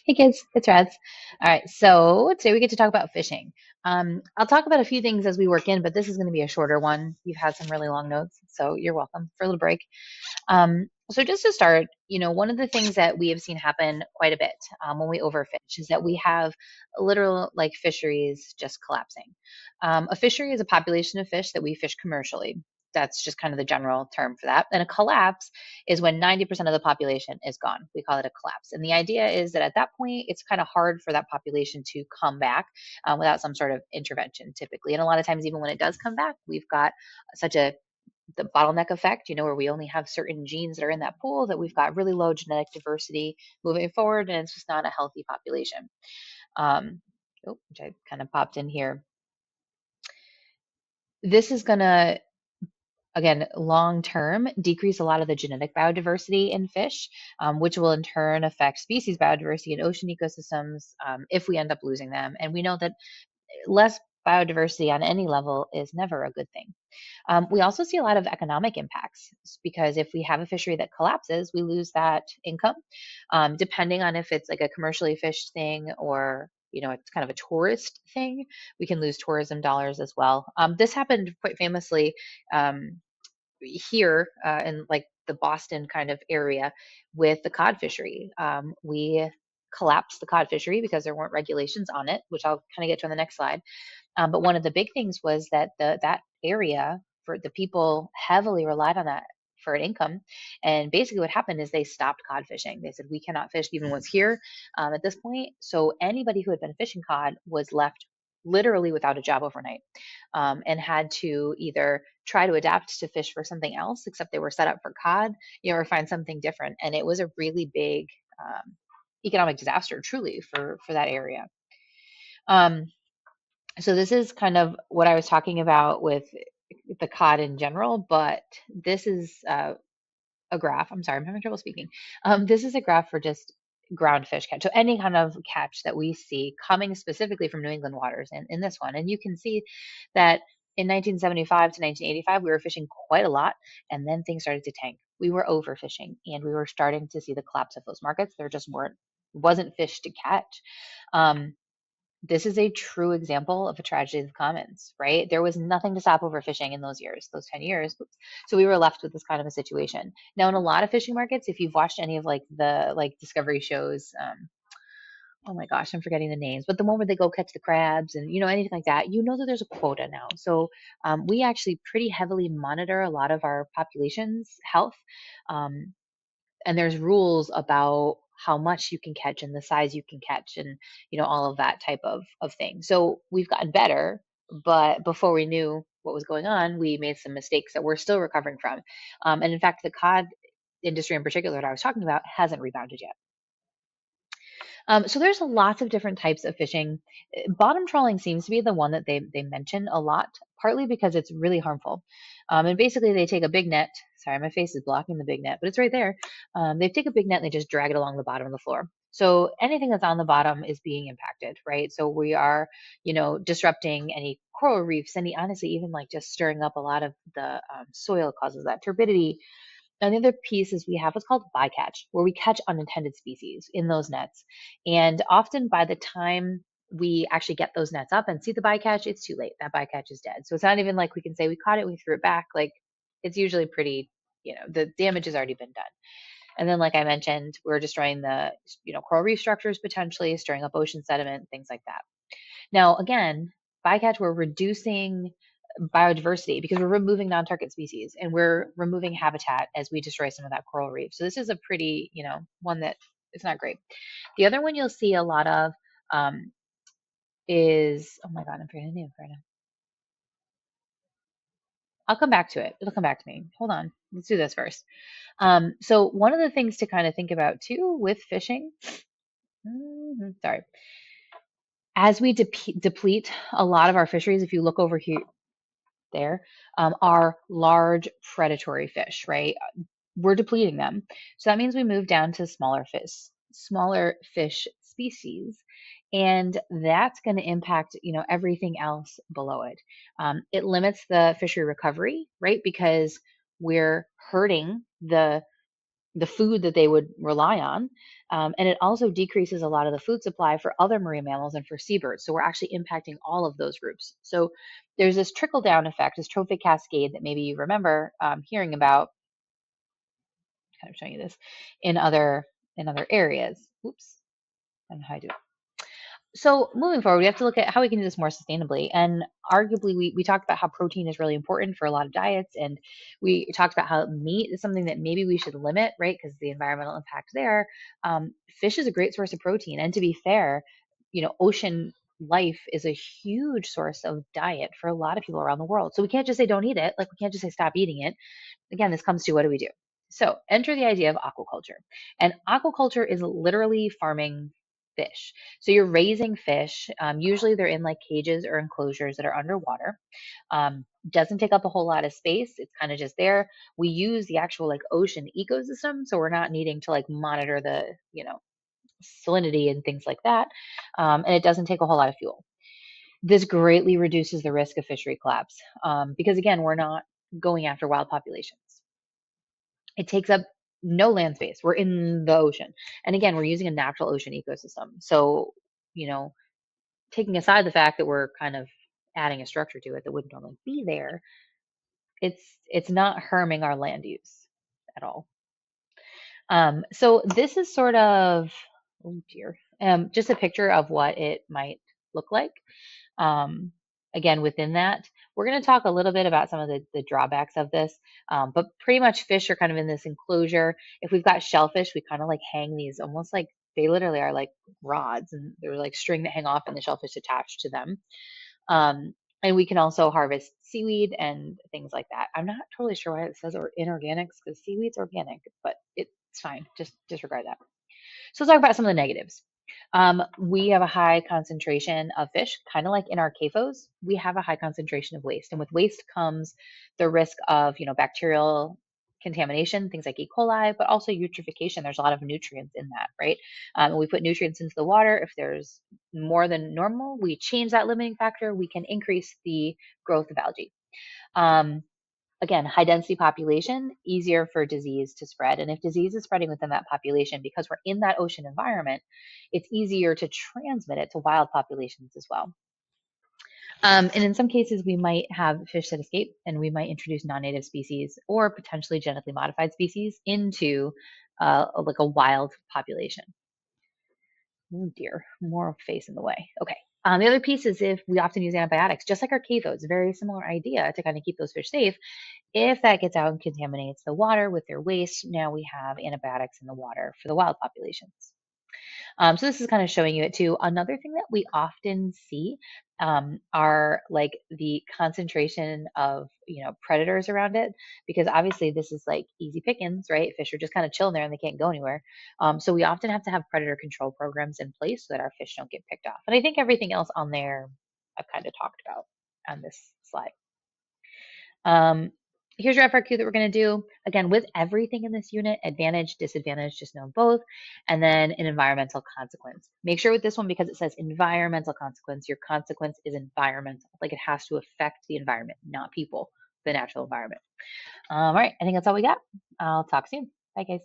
Hey kids, it's Reds. All right, so today we get to talk about fishing. I'll talk about a few things as we work in, but this is going to be a shorter one. You've had some really long notes, so you're welcome for a little break. So just to start, one of the things that we have seen happen quite a bit when we overfish is that we have literal like fisheries just collapsing. A fishery is a population of fish that we fish commercially. That's just kind of the general term for that. And a collapse is when 90% of the population is gone. We call it a collapse. And the idea is that at that point, it's kind of hard for that population to come back without some sort of intervention typically. And a lot of times, even when it does come back, we've got such a the bottleneck effect, where we only have certain genes that are in that pool, that we've got really low genetic diversity moving forward, and it's just not a healthy population. Um, which I kind of popped in here. This is going to, again, long term, decrease a lot of the genetic biodiversity in fish, which will in turn affect species biodiversity in ocean ecosystems if we end up losing them. And we know that less biodiversity on any level is never a good thing. We also see a lot of economic impacts because if we have a fishery that collapses, we lose that income. Depending on if it's like a commercially fished thing or it's kind of a tourist thing, we can lose tourism dollars as well. This happened quite famously here in like the Boston kind of area with the cod fishery. We collapsed the cod fishery because there weren't regulations on it, which I'll kind of get to on the next slide. But one of the big things was that that area for the people heavily relied on that for an income. And basically, what happened is they stopped cod fishing. They said we cannot fish even what's here at this point. So anybody who had been fishing cod was left literally without a job overnight, and had to either try to adapt to fish for something else, except they were set up for cod, or find something different. And it was a really big economic disaster, truly, for that area. Um, so this is kind of what I was talking about with the cod in general, but this is a graph. I'm sorry, I'm having trouble speaking. This is a graph for just ground fish catch. So any kind of catch that we see coming specifically from New England waters in this one. And you can see that in 1975 to 1985, we were fishing quite a lot, and then things started to tank. We were overfishing, and we were starting to see the collapse of those markets. There just wasn't fish to catch. Um, this is a true example of a tragedy of the commons, right? There was nothing to stop overfishing in those years, those 10 years. So we were left with this kind of a situation. Now, in a lot of fishing markets, if you've watched any of like the like discovery shows, oh my gosh, I'm forgetting the names, but the one where they go catch the crabs and anything like that, that there's a quota now. So we actually pretty heavily monitor a lot of our population's health. Um, and there's rules about how much you can catch and the size you can catch and all of that type of thing. So we've gotten better, but before we knew what was going on, we made some mistakes that we're still recovering from. And in fact, the cod industry in particular that I was talking about hasn't rebounded yet. So there's lots of different types of fishing. Bottom trawling seems to be the one that they mention a lot, partly because it's really harmful. And basically, they take a big net. Sorry, my face is blocking the big net, but it's right there. They take a big net and they just drag it along the bottom of the floor. So anything that's on the bottom is being impacted, right? So we are, disrupting any coral reefs, any honestly, even like just stirring up a lot of the soil causes that turbidity. And the other piece is we have what's called bycatch, where we catch unintended species in those nets. And often by the time we actually get those nets up and see the bycatch, it's too late. That bycatch is dead. So it's not even like we can say we caught it, we threw it back. Like it's usually pretty, the damage has already been done. And then, like I mentioned, we're destroying the, coral reef structures potentially, stirring up ocean sediment, things like that. Now, again, bycatch, we're reducing biodiversity because we're removing non-target species and we're removing habitat as we destroy some of that coral reef. So this is a pretty, one that it's not great. The other one you'll see a lot of is, oh my God, I'm forgetting the name right now. I'll come back to it. It'll come back to me. Hold on. Let's do this first. So one of the things to kind of think about too with fishing, sorry, as we deplete a lot of our fisheries, if you look over here, there are large predatory fish, right? We're depleting them. So that means we move down to smaller fish species. And that's going to impact, everything else below it. It limits the fishery recovery, right? Because we're hurting the the food that they would rely on. And it also decreases a lot of the food supply for other marine mammals and for seabirds. So we're actually impacting all of those groups. So there's this trickle down effect, this trophic cascade that maybe you remember hearing about, kind of showing you this in other areas. Oops, I don't know how I do it. So moving forward, we have to look at how we can do this more sustainably. And arguably, we talked about how protein is really important for a lot of diets, and we talked about how meat is something that maybe we should limit, right? Because the environmental impact there. Fish is a great source of protein, and to be fair, ocean life is a huge source of diet for a lot of people around the world. So we can't just say don't eat it. Like we can't just say stop eating it. Again, this comes to what do we do? So enter the idea of aquaculture. And aquaculture is literally farming fish. So you're raising fish. Usually they're in like cages or enclosures that are underwater. Doesn't take up a whole lot of space. It's kind of just there. We use the actual like ocean ecosystem. So we're not needing to like monitor the, salinity and things like that. And it doesn't take a whole lot of fuel. This greatly reduces the risk of fishery collapse because, again, we're not going after wild populations. It takes up no land space. We're in the ocean. And again, we're using a natural ocean ecosystem. So, you know, taking aside the fact that we're kind of adding a structure to it that wouldn't normally be there, it's not harming our land use at all. So this is sort of, oh dear, just a picture of what it might look like. Um, Again, within that, we're going to talk a little bit about some of the drawbacks of this, but pretty much fish are kind of in this enclosure. If we've got shellfish, we kind of like hang these almost like they literally are like rods and they're like string that hang off and the shellfish attached to them. And we can also harvest seaweed and things like that. I'm not totally sure why it says or inorganics because seaweed's organic, but it's fine. Just disregard that. So let's talk about some of the negatives. We have a high concentration of fish, kind of like in our CAFOs. We have a high concentration of waste, and with waste comes the risk of, bacterial contamination, things like E. coli, but also eutrophication. There's a lot of nutrients in that, right? And we put nutrients into the water. If there's more than normal, we change that limiting factor. We can increase the growth of algae. Um, Again, high density population, easier for disease to spread. And if disease is spreading within that population, because we're in that ocean environment, it's easier to transmit it to wild populations as well. And in some cases, we might have fish that escape and we might introduce non-native species or potentially genetically modified species into like a wild population. Oh dear, more face in the way. Okay. The other piece is if we often use antibiotics, just like our CAFOs, very similar idea to kind of keep those fish safe. If that gets out and contaminates the water with their waste, now we have antibiotics in the water for the wild populations. So this is kind of showing you it too. Another thing that we often see are like the concentration of predators around it, because obviously this is like easy pickings, right? Fish are just kind of chilling there and they can't go anywhere. So we often have to have predator control programs in place so that our fish don't get picked off. And I think everything else on there I've kind of talked about on this slide. Um, Here's your FRQ that we're going to do. Again, with everything in this unit, advantage, disadvantage, just know both, and then an environmental consequence. Make sure with this one, because it says environmental consequence, your consequence is environmental. Like it has to affect the environment, not people, the natural environment. All right, I think that's all we got. I'll talk soon. Bye, guys.